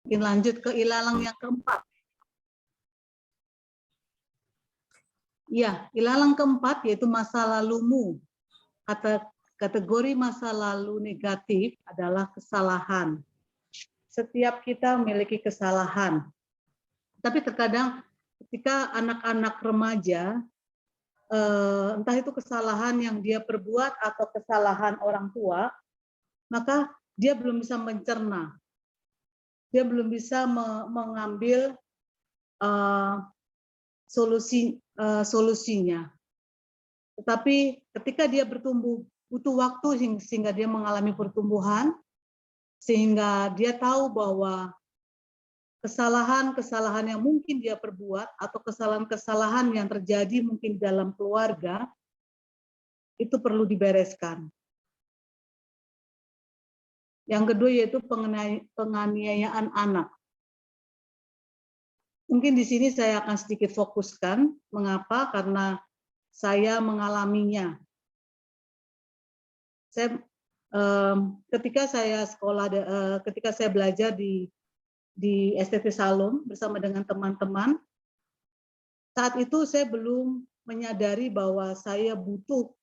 Mungkin lanjut ke ilalang yang keempat. Ya, ilalang keempat yaitu masa lalumu. Kategori masa lalu negatif adalah kesalahan. Setiap kita memiliki kesalahan. Tapi terkadang ketika anak-anak remaja, entah itu kesalahan yang dia perbuat atau kesalahan orang tua, maka dia belum bisa mencerna. Dia belum bisa mengambil solusinya. Tetapi ketika dia bertumbuh, butuh waktu sehingga dia mengalami pertumbuhan, sehingga dia tahu bahwa kesalahan-kesalahan yang mungkin dia perbuat atau kesalahan-kesalahan yang terjadi mungkin dalam keluarga, itu perlu dibereskan. Yang kedua yaitu penganiayaan anak. Mungkin di sini saya akan sedikit fokuskan. Mengapa? Karena saya mengalaminya. Ketika saya ketika saya belajar di STT Salom bersama dengan teman-teman, saat itu saya belum menyadari bahwa saya butuh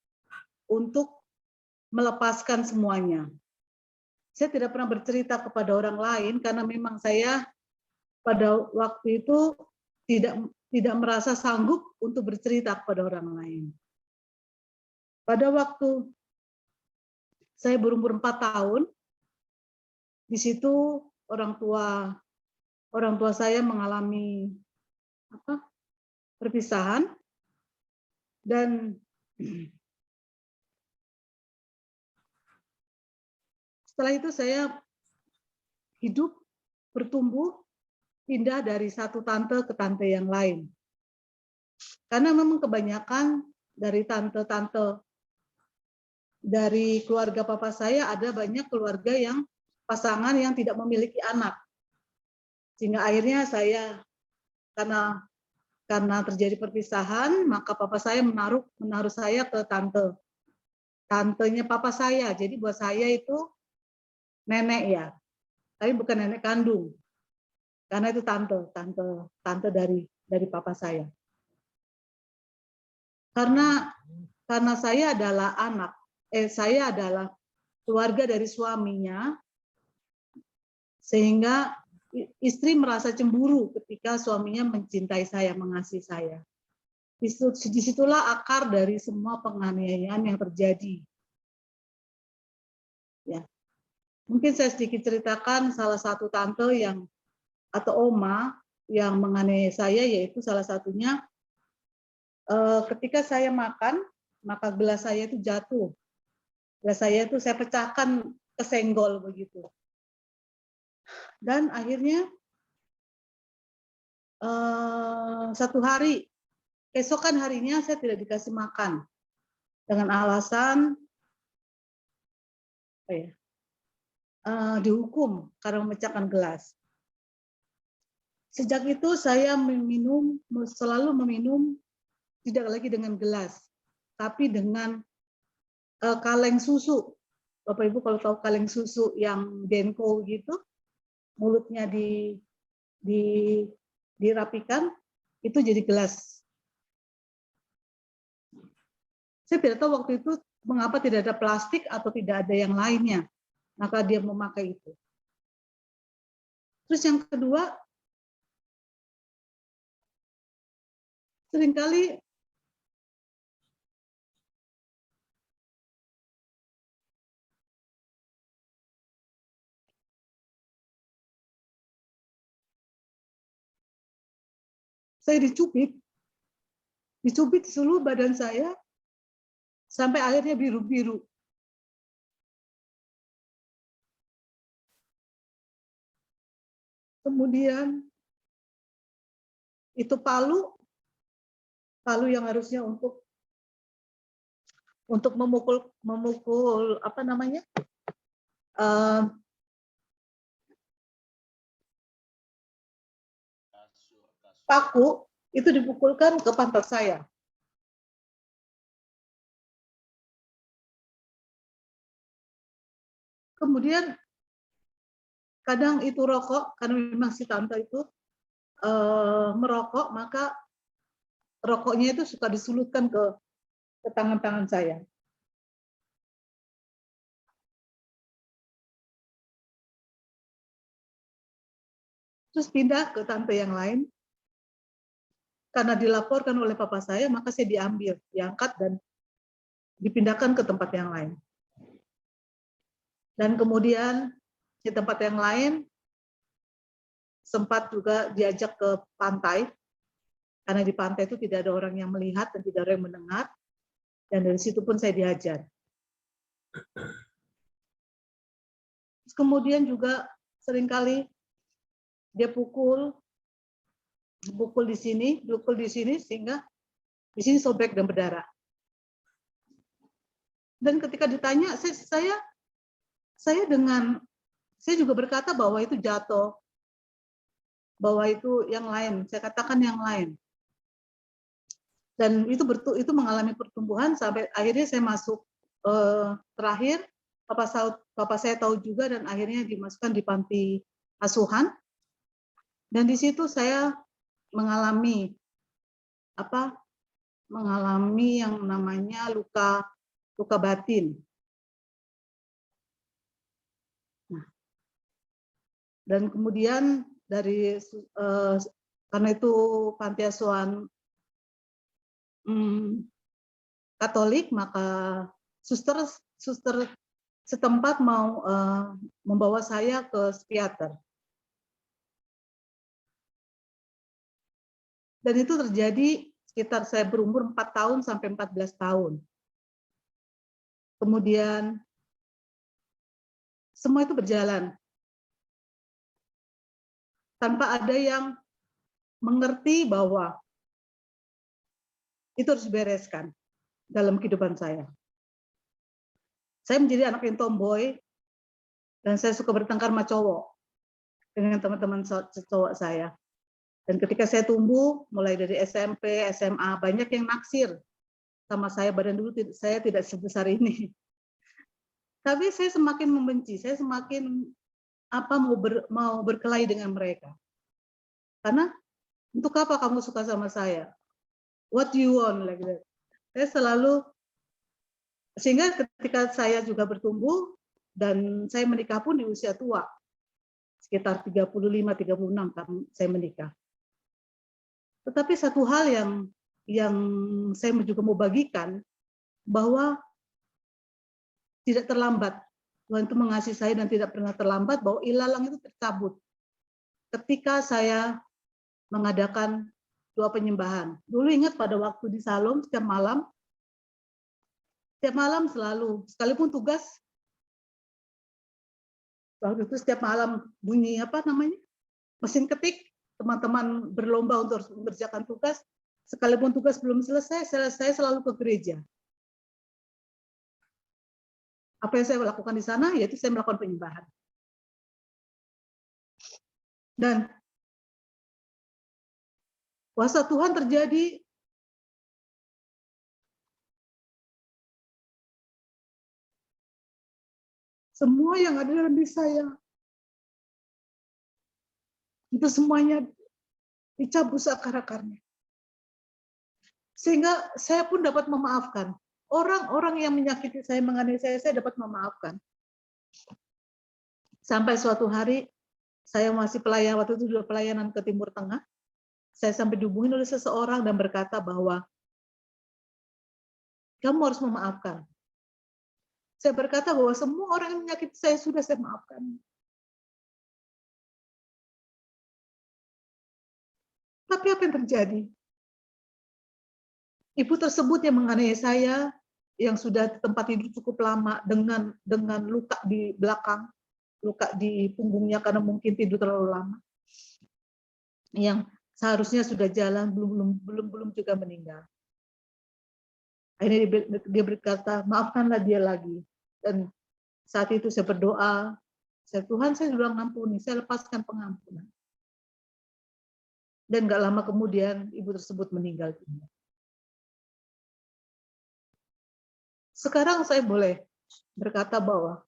untuk melepaskan semuanya. Saya tidak pernah bercerita kepada orang lain karena memang saya pada waktu itu tidak merasa sanggup untuk bercerita kepada orang lain. Pada waktu saya berumur 4 tahun, di situ orang tua saya mengalami perpisahan, dan setelah itu saya hidup, bertumbuh, pindah dari satu tante ke tante yang lain. Karena memang kebanyakan dari tante-tante dari keluarga papa saya ada banyak keluarga yang pasangan yang tidak memiliki anak. Sehingga akhirnya saya karena terjadi perpisahan, maka papa saya menaruh saya ke tantenya papa saya. Jadi buat saya itu nenek ya, tapi bukan nenek kandung. Karena itu tante dari papa saya. Karena saya adalah keluarga dari suaminya, sehingga istri merasa cemburu ketika suaminya mencintai saya, mengasihi saya. Disitulah akar dari semua penganiayaan yang terjadi. Ya. Mungkin saya sedikit ceritakan salah satu tante atau oma yang menganiaya saya, yaitu salah satunya ketika saya makan, maka gelas saya itu jatuh. Gelas saya itu saya pecahkan, kesenggol begitu. Dan akhirnya satu hari, keesokan harinya saya tidak dikasih makan dengan alasan dihukum karena memecahkan gelas. Sejak itu saya selalu meminum tidak lagi dengan gelas, tapi dengan kaleng susu. Bapak Ibu kalau tahu kaleng susu yang Denko gitu, mulutnya dirapikan, itu jadi gelas. Saya tidak tahu waktu itu mengapa tidak ada plastik atau tidak ada yang lainnya. Maka dia memakai itu. Terus yang kedua, seringkali saya dicubit di seluruh badan saya sampai akhirnya biru-biru. Kemudian itu palu yang harusnya untuk memukul paku, itu dipukulkan ke pantat saya. Kemudian kadang itu rokok, karena memang si tante itu merokok, maka rokoknya itu suka disulutkan ke tangan-tangan saya. Terus pindah ke tante yang lain, karena dilaporkan oleh papa saya, maka saya diambil, diangkat, dan dipindahkan ke tempat yang lain. Dan kemudian di tempat yang lain, sempat juga diajak ke pantai, karena di pantai itu tidak ada orang yang melihat dan tidak ada yang mendengar, dan dari situ pun saya diajar. Kemudian juga seringkali dia pukul di sini, sehingga di sini sobek dan berdarah. Dan ketika ditanya, saya juga berkata bahwa itu jatuh, bahwa itu yang lain. Saya katakan yang lain. Dan itu mengalami pertumbuhan sampai akhirnya saya masuk terakhir. Papa saya tahu juga, dan akhirnya dimasukkan di panti asuhan. Dan di situ saya mengalami yang namanya luka batin. Nah, dan kemudian karena itu panti asuhan Katolik, maka suster setempat mau membawa saya ke psikiater. Dan itu terjadi sekitar saya berumur 4 tahun sampai 14 tahun. Kemudian semua itu berjalan tanpa ada yang mengerti bahwa itu harus dibereskan dalam kehidupan saya. Saya menjadi anak yang tomboy, dan saya suka bertengkar sama cowok dengan teman-teman cowok saya. Dan ketika saya tumbuh, mulai dari SMP, SMA, banyak yang naksir sama saya. Badan dulu saya tidak sebesar ini. Tapi saya semakin membenci, saya semakin mau berkelahi dengan mereka. Karena untuk apa kamu suka sama saya? What do you want? Like that. Saya selalu, sehingga ketika saya juga bertumbuh dan saya menikah pun di usia tua, sekitar 35-36 kan saya menikah. Tetapi satu hal yang saya juga mau bagikan, bahwa tidak terlambat. Tuhan itu mengasihi saya dan tidak pernah terlambat, bahwa ilalang itu tercabut ketika saya mengadakan doa penyembahan. Dulu ingat pada waktu di Salom, setiap malam selalu, sekalipun tugas, waktu itu setiap malam bunyi mesin ketik, teman-teman berlomba untuk mengerjakan tugas, sekalipun tugas belum selesai, saya selalu ke gereja. Apa yang saya lakukan di sana, yaitu saya melakukan penyembahan. Dan kuasa Tuhan terjadi. Semua yang ada dalam diri saya, itu semuanya dicabut seakar-akarnya. Sehingga saya pun dapat memaafkan. Orang-orang yang menyakiti saya, menganiaya saya dapat memaafkan. Sampai suatu hari, saya masih waktu itu sudah pelayanan ke Timur Tengah, saya sampai dihubungi oleh seseorang dan berkata bahwa kamu harus memaafkan. Saya berkata bahwa semua orang yang menyakiti saya sudah saya maafkan. Tapi apa yang terjadi? Ibu tersebut yang menganiaya saya, yang sudah di tempat tidur cukup lama dengan luka di belakang, luka di punggungnya karena mungkin tidur terlalu lama, yang seharusnya sudah jalan, belum juga meninggal. Akhirnya dia berkata, maafkanlah dia lagi. Dan saat itu saya berdoa, Tuhan, saya sudah mengampuni, saya lepaskan pengampunan. Dan nggak lama kemudian ibu tersebut meninggal dunia. Sekarang saya boleh berkata bahwa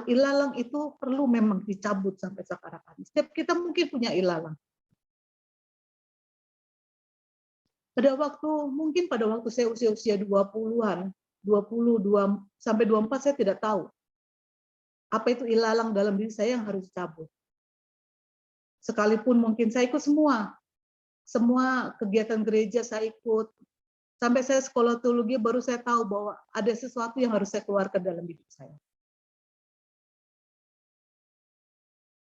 ilalang itu perlu memang dicabut sampai sekarang. Setiap kita mungkin punya ilalang. Mungkin pada waktu saya usia 20-an, 22 sampai 24 saya tidak tahu apa itu ilalang dalam diri saya yang harus dicabut. Sekalipun mungkin saya ikut semua kegiatan gereja saya ikut. Sampai saya sekolah teologi baru saya tahu bahwa ada sesuatu yang harus saya keluarkan dalam hidup saya.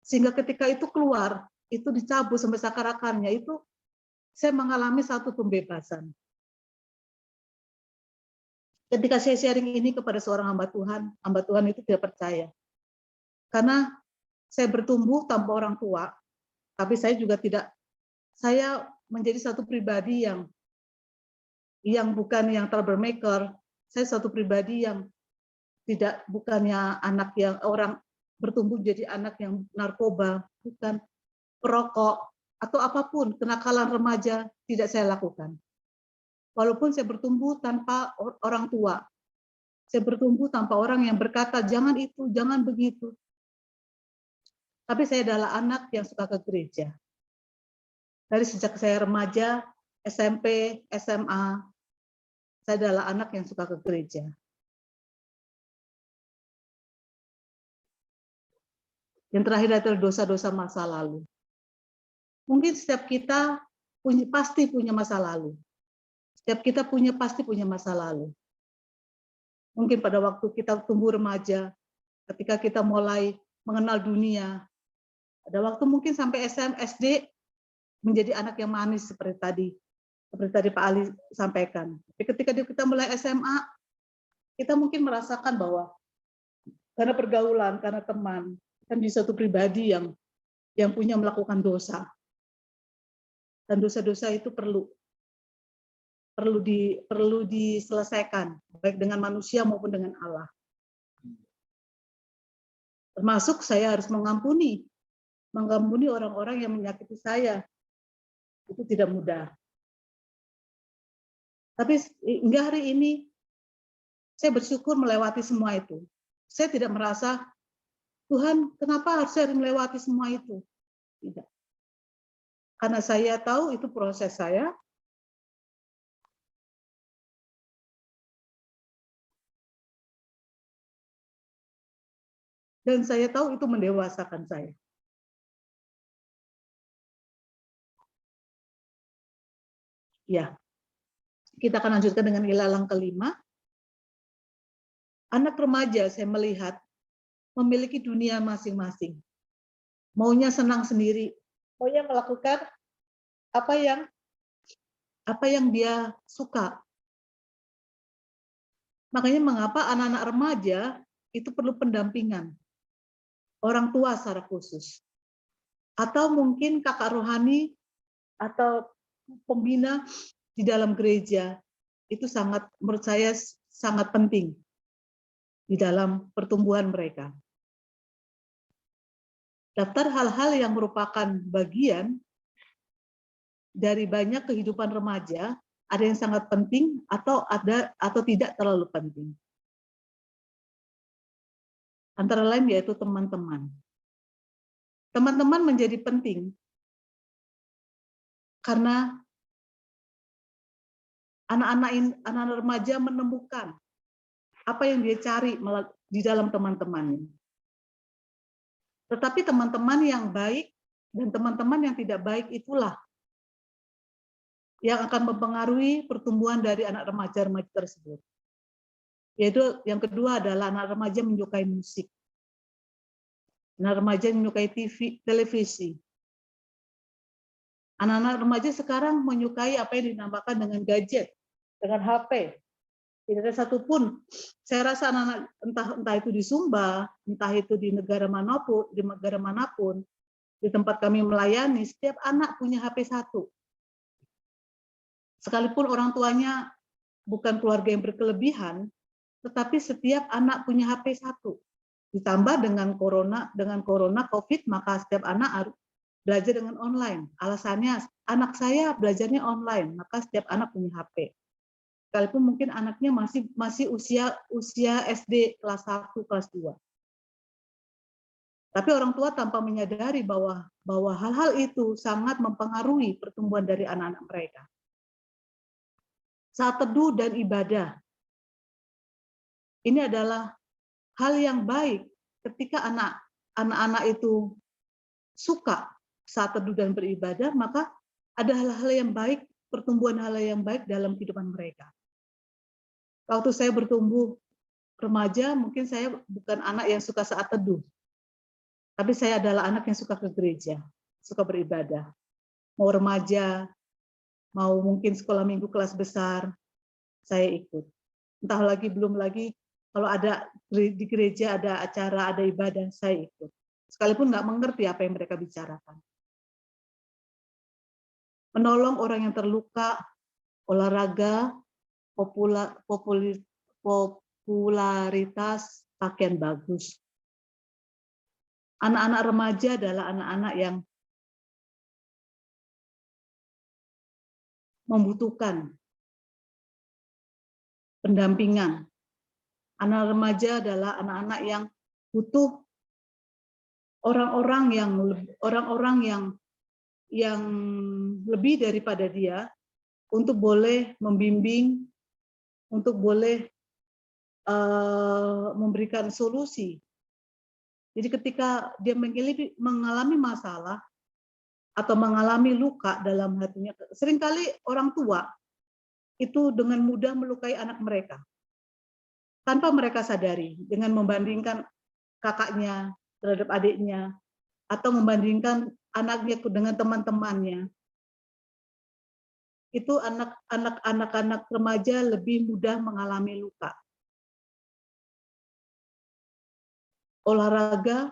Sehingga ketika itu keluar, itu dicabut sampai sakarakannya, itu saya mengalami satu pembebasan. Ketika saya sharing ini kepada seorang hamba Tuhan itu tidak percaya. Karena saya bertumbuh tanpa orang tua, tapi saya menjadi satu pribadi yang bukan yang troublemaker. Saya satu pribadi yang bukannya anak yang orang bertumbuh jadi anak yang narkoba, bukan perokok, atau apapun, kenakalan remaja tidak saya lakukan. Walaupun saya bertumbuh tanpa orang tua, saya bertumbuh tanpa orang yang berkata, jangan itu, jangan begitu. Tapi saya adalah anak yang suka ke gereja. Dari sejak saya remaja, SMP, SMA, saya adalah anak yang suka ke gereja. Yang terakhir adalah dosa-dosa masa lalu. Mungkin setiap kita pasti punya masa lalu. Setiap kita pasti punya masa lalu. Mungkin pada waktu kita tumbuh remaja, ketika kita mulai mengenal dunia, ada waktu mungkin sampai SD menjadi anak yang manis seperti tadi Pak Ali sampaikan. Tapi ketika kita mulai SMA, kita mungkin merasakan bahwa karena pergaulan, karena teman, kan di satu pribadi yang punya melakukan dosa. Dan dosa-dosa itu perlu diselesaikan, baik dengan manusia maupun dengan Allah. Termasuk saya harus mengampuni orang-orang yang menyakiti saya. Itu tidak mudah. Tapi hingga hari ini saya bersyukur melewati semua itu. Saya tidak merasa, Tuhan, kenapa harus saya melewati semua itu? Tidak. Karena saya tahu itu proses saya. Dan saya tahu itu mendewasakan saya. Ya, kita akan lanjutkan dengan ilalang kelima. Anak remaja saya melihat memiliki dunia masing-masing. Maunya senang sendiri, maunya melakukan apa yang dia suka. Makanya mengapa anak-anak remaja itu perlu pendampingan orang tua secara khusus. Atau mungkin kakak rohani atau pembina di dalam gereja itu menurut saya sangat penting di dalam pertumbuhan mereka. Daftar hal-hal yang merupakan bagian dari banyak kehidupan remaja, ada yang sangat penting atau tidak terlalu penting. Antara lain yaitu teman-teman. Teman-teman menjadi penting karena anak-anak remaja menemukan apa yang dia cari di dalam teman-temannya. Tetapi teman-teman yang baik dan teman-teman yang tidak baik itulah yang akan mempengaruhi pertumbuhan dari anak remaja-remaja tersebut. Yaitu yang kedua adalah anak remaja menyukai musik. Anak remaja menyukai televisi. Anak-anak remaja sekarang menyukai apa yang dinamakan dengan gadget, dengan HP. Tidak ada satupun, saya rasa anak-anak entah itu di Sumba, entah itu di negara manapun, di tempat kami melayani, setiap anak punya HP satu. Sekalipun orang tuanya bukan keluarga yang berkelebihan, tetapi setiap anak punya HP satu. Ditambah dengan corona COVID, maka setiap anak harus belajar dengan online. Alasannya anak saya belajarnya online, maka setiap anak punya HP. Sekalipun mungkin anaknya masih usia SD kelas 1, kelas 2. Tapi orang tua tanpa menyadari bahwa hal-hal itu sangat mempengaruhi pertumbuhan dari anak-anak mereka. Saat teduh dan ibadah, ini adalah hal yang baik ketika anak-anak itu suka saat teduh dan beribadah, maka ada hal-hal yang baik, pertumbuhan hal yang baik dalam kehidupan mereka. Waktu saya bertumbuh remaja, mungkin saya bukan anak yang suka saat teduh, tapi saya adalah anak yang suka ke gereja, suka beribadah. Mau remaja, mau mungkin sekolah minggu kelas besar, saya ikut. Entah lagi, belum lagi, kalau ada di gereja ada acara, ada ibadah, saya ikut. Sekalipun nggak mengerti apa yang mereka bicarakan. Menolong orang yang terluka, olahraga, popularitas, pakaian bagus. Anak-anak remaja adalah anak-anak yang membutuhkan pendampingan. Anak remaja adalah anak-anak yang butuh orang-orang yang lebih daripada dia untuk boleh membimbing, untuk boleh memberikan solusi. Jadi ketika dia mengalami masalah atau mengalami luka dalam hatinya, seringkali orang tua itu dengan mudah melukai anak mereka tanpa mereka sadari, dengan membandingkan kakaknya terhadap adiknya atau membandingkan anaknya dengan teman-temannya. Itu anak-anak remaja lebih mudah mengalami luka. Olahraga,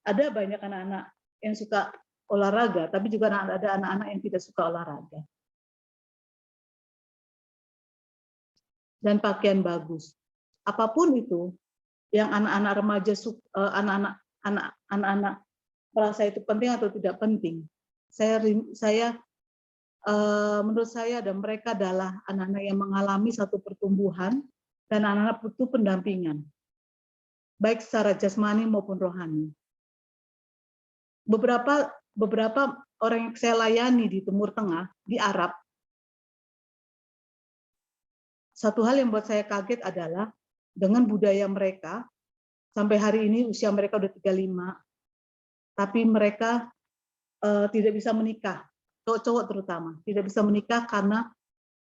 ada banyak anak-anak yang suka olahraga, tapi juga ada anak-anak yang tidak suka olahraga. Dan pakaian bagus. Apapun itu yang anak-anak remaja, anak-anak merasa itu penting atau tidak penting. Menurut saya dan mereka adalah anak-anak yang mengalami satu pertumbuhan dan anak-anak butuh pendampingan, baik secara jasmani maupun rohani. Beberapa orang yang saya layani di Timur Tengah, di Arab, satu hal yang buat saya kaget adalah dengan budaya mereka, sampai hari ini usia mereka udah 35, tapi mereka tidak bisa menikah, cowok-cowok terutama, tidak bisa menikah karena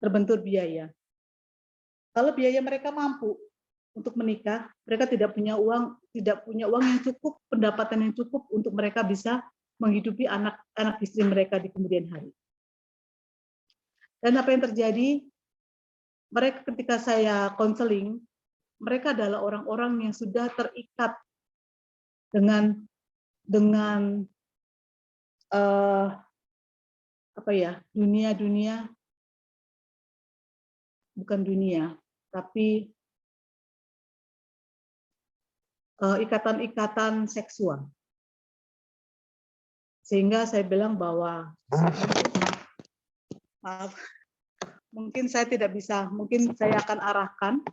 terbentur biaya. Kalau biaya mereka mampu untuk menikah, mereka tidak punya uang yang cukup, pendapatan yang cukup untuk mereka bisa menghidupi anak istri mereka di kemudian hari. Dan apa yang terjadi? Mereka ketika saya konseling, mereka adalah orang-orang yang sudah terikat dengan dunia, bukan dunia, tapi ikatan-ikatan seksual. Sehingga saya bilang bahwa maaf, mungkin saya tidak bisa, mungkin saya akan arahkan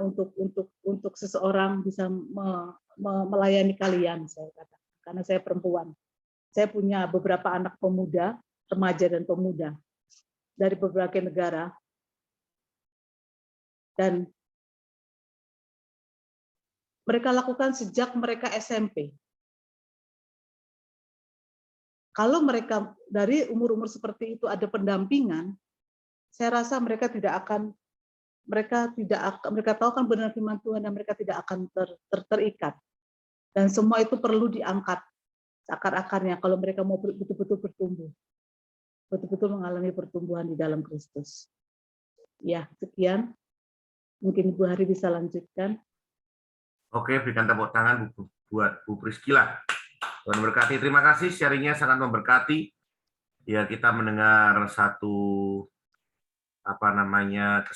untuk seseorang bisa melayani kalian, saya katakan, karena saya perempuan. Saya punya beberapa anak pemuda, remaja dan pemuda dari berbagai negara, dan mereka lakukan sejak mereka SMP. Kalau mereka dari umur-umur seperti itu ada pendampingan, saya rasa mereka tahu kan benar firman Tuhan dan mereka tidak akan terikat. Dan semua itu perlu diangkat akar-akarnya kalau mereka mau betul-betul bertumbuh, betul-betul mengalami pertumbuhan di dalam Kristus. Ya, sekian. Mungkin Bu Hari bisa lanjutkan. Oke, berikan tepuk tangan buat Bu Priscilla. Tuhan berkati. Terima kasih, sharingnya sangat memberkati. Ya, kita mendengar satu